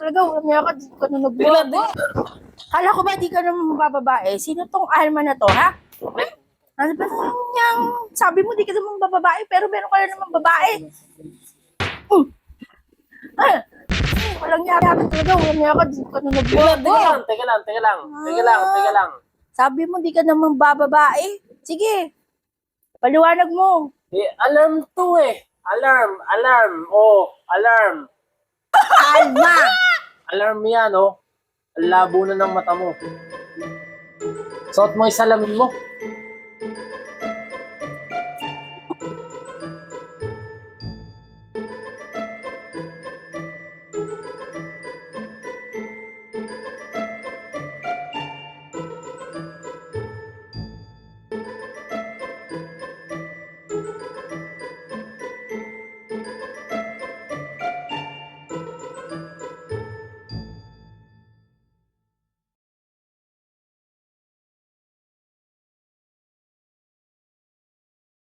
talaga, umaya ka, di ka na Tingnan, nagbago. Kala ko ba di ka naman bababae? Sino tong Alma na to, ha? Ano ba yung sabi mo di ka naman bababae, pero meron ka na naman babae. Ah, walang yari talaga, umaya ka, di ka na nagbago. Teka lang. Sabi mo di ka naman bababae. Sige, paliwanag mo. Alarm to eh. Alarm. Oh, alarm. Alma! Alarm yan, oh. Ang labo na ng mata mo. Suot mo yung salamin mo.